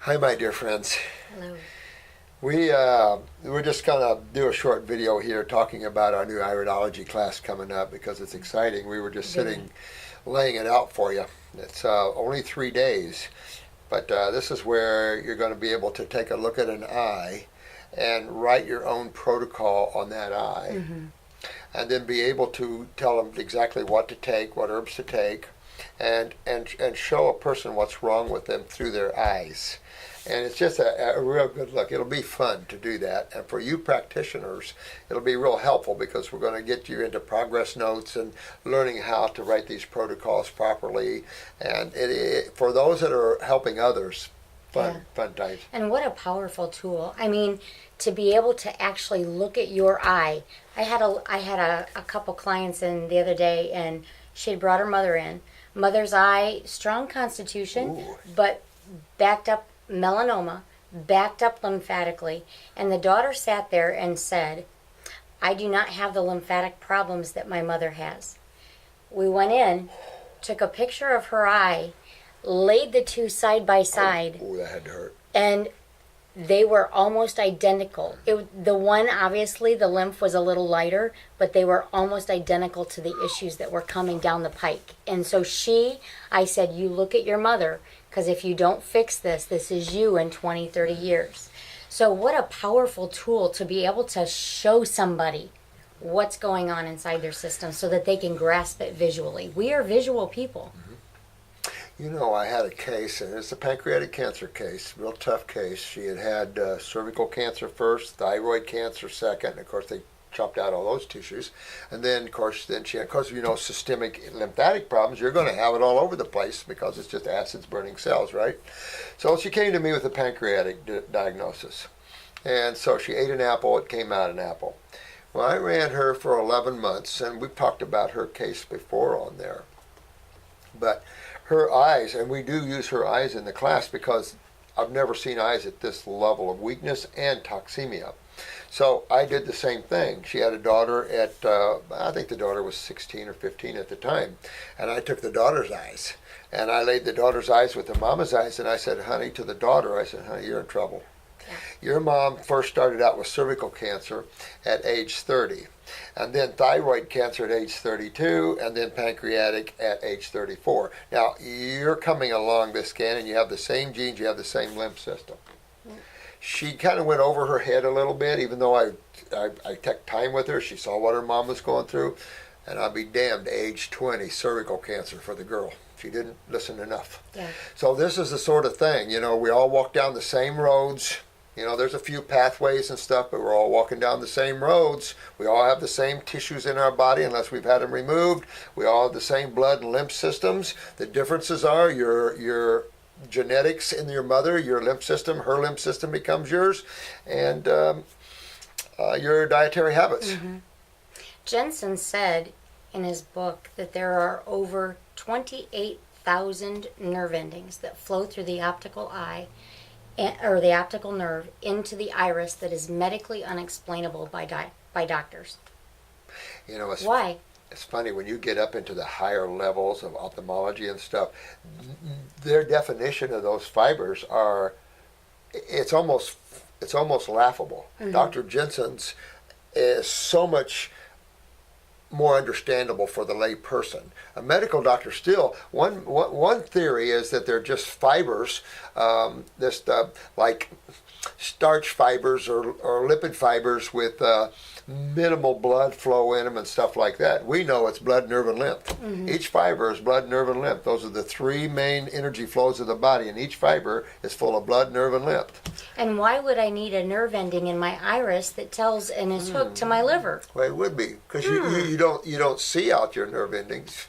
Hi, my dear friends. Hello. We're just going to do a short video here talking about our new Iridology class coming up because it's exciting. We were just sitting, laying it out for you. It's only 3 days, but this is where you're going to be able to take a look at an eye and write your own protocol on that eye, and then be able to tell them exactly what to take, what herbs to take, and show a person what's wrong with them through their eyes. And it's just a real good look. It'll be fun to do that. And for you practitioners, it'll be real helpful because we're going to get you into progress notes and learning how to write these protocols properly. And for those that are helping others, fun times. And what a powerful tool. I mean, to be able to actually look at your eye. I had a couple clients in the other day, and she had brought her mother in. Mother's eye, strong constitution, but backed up melanoma, backed up lymphatically, and the daughter sat there and said, I do not have the lymphatic problems that my mother has. We went in, took a picture of her eye, laid the two side by side. Oh, that had to hurt. And they were almost identical. The one, obviously, the lymph was a little lighter, but they were almost identical to the issues that were coming down the pike. And so I said, you look at your mother, because if you don't fix this, this is you in 20, 30 years. So what a powerful tool to be able to show somebody what's going on inside their system so that they can grasp it visually. We are visual people. You know, I had a case, and it's a pancreatic cancer case, real tough case. She had cervical cancer first, thyroid cancer second, and of course they chopped out all those tissues. And then, of course, she had, because systemic lymphatic problems, you're going to have it all over the place because it's just acids burning cells, right? So she came to me with a pancreatic diagnosis. And so she ate an apple, it came out an apple. Well, I ran her for 11 months, and we've talked about her case before on there. But her eyes, and we do use her eyes in the class because I've never seen eyes at this level of weakness and toxemia. So I did the same thing. She had a daughter at, I think the daughter was 16 or 15 at the time, and I took the daughter's eyes, and I laid the daughter's eyes with the mama's eyes, and I said, honey, to the daughter, I said, honey, you're in trouble. Your mom first started out with cervical cancer at age 30, and then thyroid cancer at age 32, and then pancreatic at age 34. Now, you're coming along this scan, and you have the same genes, you have the same lymph system. She kind of went over her head a little bit, even though I took time with her. She saw what her mom was going through, and I'll be damned, age 20, cervical cancer for the girl. She didn't listen enough. So this is the sort of thing, we all walk down the same roads. There's a few pathways and stuff, but we're all walking down the same roads. We all have the same tissues in our body unless we've had them removed. We all have the same blood and lymph systems. The differences are your genetics in your mother, your lymph system, her lymph system becomes yours, and your dietary habits. Jensen said in his book that there are over 28,000 nerve endings that flow through the optical eye or the optical nerve into the iris that is medically unexplainable by doctors. Why? It's funny, when you get up into the higher levels of ophthalmology and stuff, their definition of those fibers it's almost laughable. Dr. Jensen's is so much more understandable for the lay person. A medical doctor still, one theory is that they're just fibers, like starch fibers or lipid fibers with minimal blood flow in them and stuff like that. We know it's blood, nerve, and lymph. Each fiber is blood, nerve, and lymph. Those are the three main energy flows of the body, and each fiber is full of blood, nerve, and lymph. And why would I need a nerve ending in my iris that tells and is hooked to my liver? Well, it would be, because you don't see out your nerve endings.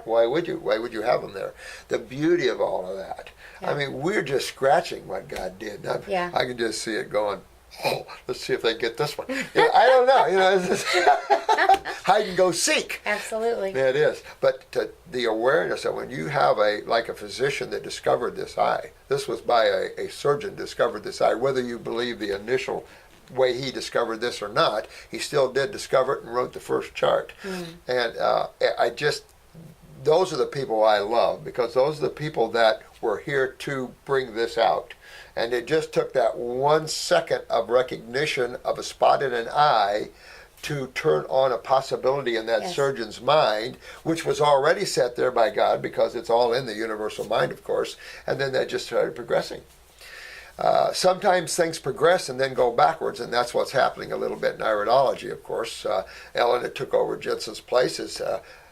Why would you? Why would you have them there? The beauty of all of that. I mean, we're just scratching what God did. I can just see it going, oh, let's see if they get this one. I don't know. It's just hide and go seek. Absolutely. Yeah, it is. But the awareness that when you have a physician that discovered this eye, this was by a surgeon discovered this eye, whether you believe the initial way he discovered this or not, he still did discover it and wrote the first chart. And those are the people I love, because those are the people that were here to bring this out. And it just took that 1 second of recognition of a spot in an eye to turn on a possibility in that Yes. surgeon's mind, which was already set there by God, because it's all in the universal mind, of course, and then that just started progressing. Sometimes things progress and then go backwards, and that's what's happening a little bit in iridology, of course. Ellen, that took over Jensen's place, is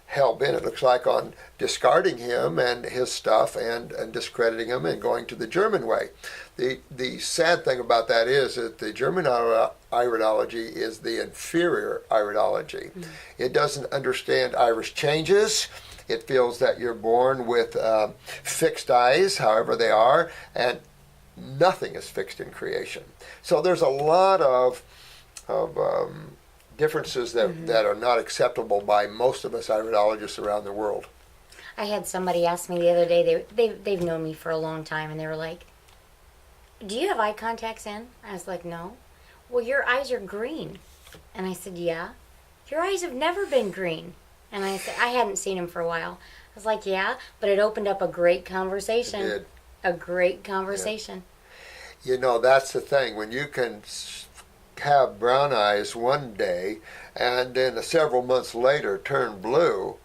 hell-bent, it looks like, on discarding him and his stuff and discrediting him and going to the German way. The sad thing about that is that the German iridology is the inferior iridology. Mm-hmm. It doesn't understand iris changes. It feels that you're born with fixed eyes, however they are, and nothing is fixed in creation. So there's a lot of differences that are not acceptable by most of us iridologists around the world. I had somebody ask me the other day, they've known me for a long time, and they were like, do you have eye contacts in? I was like, no. Well, your eyes are green. And I said, yeah. Your eyes have never been green. And I said, I hadn't seen them for a while. I was like, yeah, but it opened up a great conversation. It did. A great conversation. Yeah. You know, that's the thing. When you can have brown eyes one day and then several months later turn blue,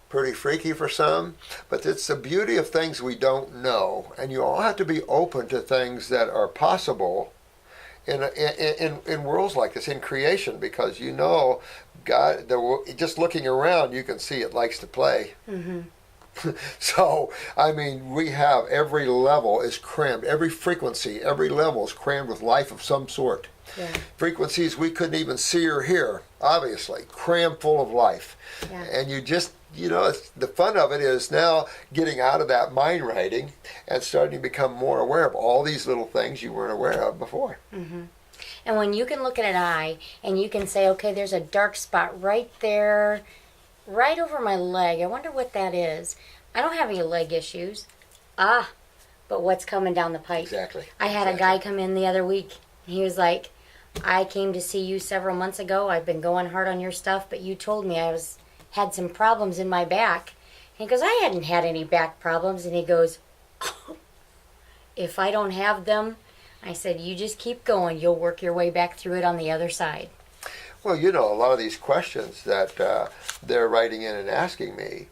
pretty freaky for some, but it's the beauty of things we don't know, and you all have to be open to things that are possible in worlds like this, in creation, because you know God, just looking around, you can see it likes to play. Mm-hmm. So, I mean, we have every level is crammed, every frequency, every level is crammed with life of some sort. Yeah. Frequencies we couldn't even see or hear, obviously, crammed full of life. Yeah. And you just, you know, the fun of it is now getting out of that mind writing and starting to become more aware of all these little things you weren't aware of before. Mm-hmm. And when you can look at an eye and you can say, okay, there's a dark spot right there, right over my leg. I wonder what that is. I don't have any leg issues. But what's coming down the pipe? Exactly. I had a guy come in the other week. He was like, I came to see you several months ago. I've been going hard on your stuff, but you told me I had some problems in my back. And he goes, I hadn't had any back problems. And he goes, if I don't have them, I said, you just keep going. You'll work your way back through it on the other side. Well, you know, a lot of these questions that they're writing in and asking me,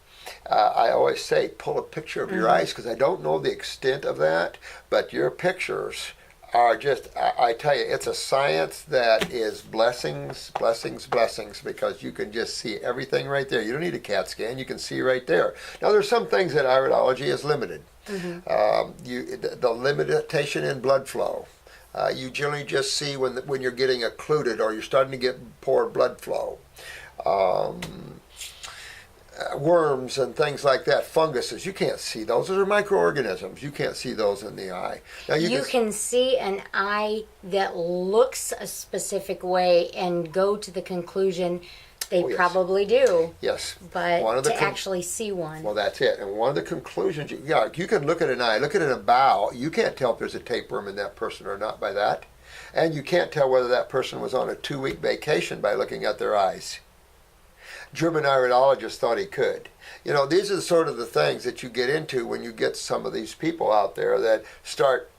I always say, pull a picture of your eyes, because I don't know the extent of that, but your pictures are just, I tell you, it's a science that is blessings, blessings, blessings, because you can just see everything right there. You don't need a CAT scan. You can see right there. Now, there's some things that iridology is limited. Mm-hmm. The limitation in blood flow. You generally just see when you're getting occluded or you're starting to get poor blood flow. Worms and things like that, funguses, you can't see those. Those are microorganisms. You can't see those in the eye. Now you can see an eye that looks a specific way and go to the conclusion they probably do. Yes. But to actually see one. Well, that's it. And one of the conclusions, you can look at an eye, look at a bow. You can't tell if there's a tapeworm in that person or not by that. And you can't tell whether that person was on a 2-week vacation by looking at their eyes. German iridologist thought he could. You know, these are sort of the things that you get into when you get some of these people out there that start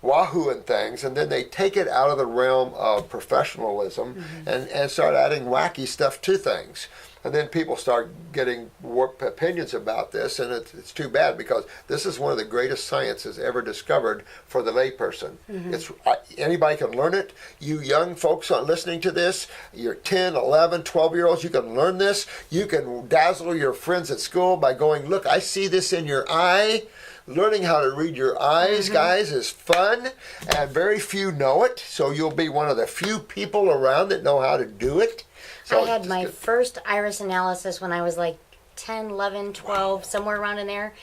wahooing things, and then they take it out of the realm of professionalism and start adding wacky stuff to things. And then people start getting warped opinions about this, and it's too bad, because this is one of the greatest sciences ever discovered for the layperson. It's anybody can learn it. You young folks listening to this, you're 10, 11, 12-year-olds, you can learn this. You can dazzle your friends at school by going, look, I see this in your eye. Learning how to read your eyes, guys, is fun, and very few know it, so you'll be one of the few people around that know how to do it. So I had my first iris analysis when I was like 10, 11, 12, somewhere around in there,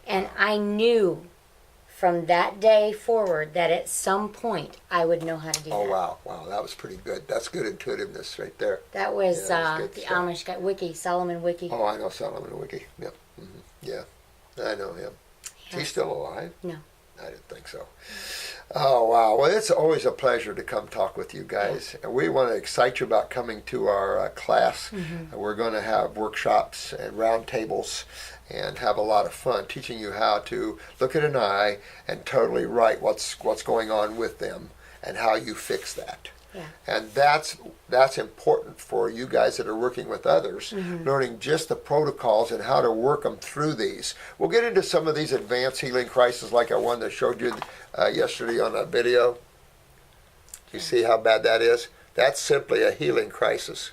and I knew from that day forward that at some point I would know how to do that. Oh, wow, that was pretty good. That's good intuitiveness right there. That was the Amish guy, Wiki, Solomon Wiki. Oh, I know Solomon Wiki. Yep. Yeah, I know him. Yes. He's still alive? No. I didn't think so. Oh, wow. Well, it's always a pleasure to come talk with you guys. And we want to excite you about coming to our class. We're going to have workshops and roundtables and have a lot of fun teaching you how to look at an eye and totally write what's going on with them and how you fix that. Yeah. And that's important for you guys that are working with others, learning just the protocols and how to work them through these. We'll get into some of these advanced healing crises like I one that showed you yesterday on a video. You see how bad that is? That's simply a healing crisis.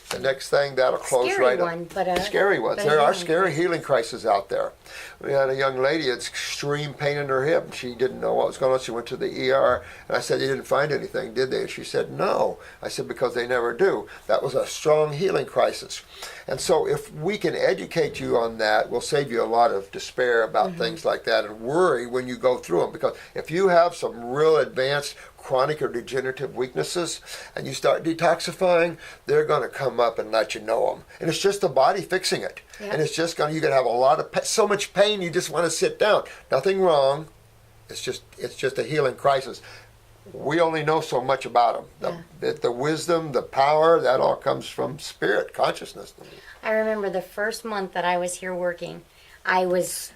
The next thing, that'll close Scary right one, up. but Scary ones. but a There are healing scary crisis. healing crises out there. We had a young lady, it's extreme pain in her hip. She didn't know what was going on. She went to the ER, and I said, "You didn't find anything, did they?" And she said, "No." I said, "Because they never do." That was a strong healing crisis. And so if we can educate you on that, we'll save you a lot of despair about things like that and worry when you go through them. Because if you have some real advanced chronic or degenerative weaknesses and you start detoxifying, they're going to come up and let you know them. And it's just the body fixing it. Yeah. And it's just going to, you're going to have a lot of, so much pain you just want to sit down. Nothing wrong. It's just a healing crisis. We only know so much about them. The wisdom, the power, that all comes from spirit, consciousness. I remember the first month that I was here working, I was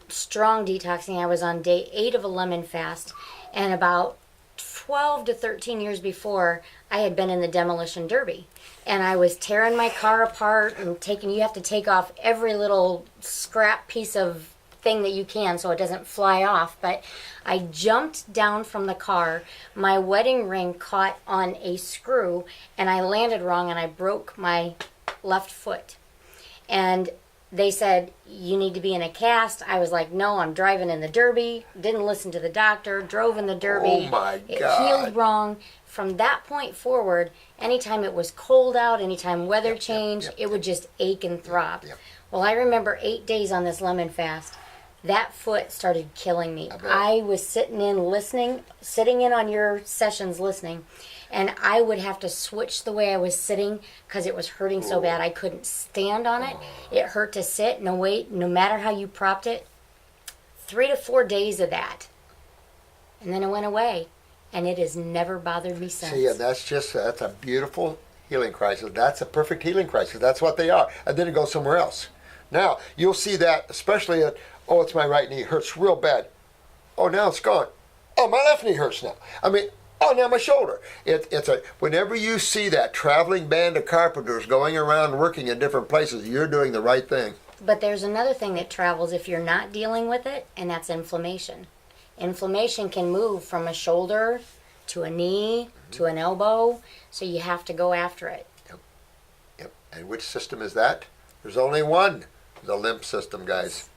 strong detoxing. I was on day 8 of a lemon fast, and about 12 to 13 years before, I had been in the demolition derby. And I was tearing my car apart and you have to take off every little scrap piece of thing that you can so it doesn't fly off. But I jumped down from the car, my wedding ring caught on a screw, and I landed wrong and I broke my left foot. And they said, "You need to be in a cast." I was like, "No, I'm driving in the derby." Didn't listen to the doctor, drove in the derby. Oh my It God. healed wrong. From that point forward, anytime it was cold out, anytime weather changed, it would just ache and throb. Yep. Well, I remember 8 days on this lemon fast. That foot started killing me. I bet. I was sitting in on your sessions listening, and I would have to switch the way I was sitting because it was hurting so bad I couldn't stand on it. It hurt to sit, no weight, no matter how you propped it. 3 to 4 days of that. And then it went away, and it has never bothered me since. See, and that's a beautiful healing crisis. That's a perfect healing crisis. That's what they are. And then it goes somewhere else. Now, you'll see that, especially at, "Oh, it's my right knee, it hurts real bad." "Oh, now it's gone." "Oh, my left knee hurts now." I mean, "Oh, now my shoulder." Whenever you see that traveling band of carpenters going around working in different places, you're doing the right thing. But there's another thing that travels if you're not dealing with it, and that's inflammation. Inflammation can move from a shoulder to a knee to an elbow, so you have to go after it. Yep. And which system is that? There's only one, the lymph system, guys.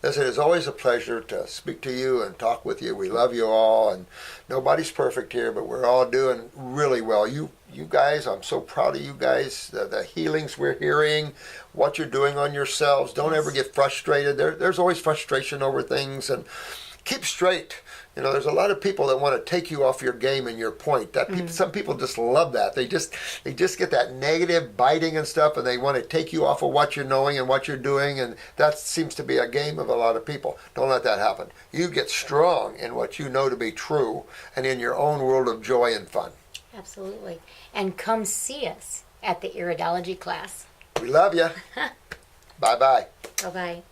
Listen, it's always a pleasure to speak to you and talk with you. We love you all, and nobody's perfect here, but we're all doing really well. You guys, I'm so proud of you guys, the healings we're hearing, what you're doing on yourselves. Don't ever get frustrated. There's always frustration over things, and keep straight. You know, there's a lot of people that want to take you off your game and your point. Some people just love that. They just get that negative biting and stuff, and they want to take you off of what you're knowing and what you're doing, and that seems to be a game of a lot of people. Don't let that happen. You get strong in what you know to be true and in your own world of joy and fun. Absolutely. And come see us at the Iridology class. We love you. Bye-bye. Bye-bye.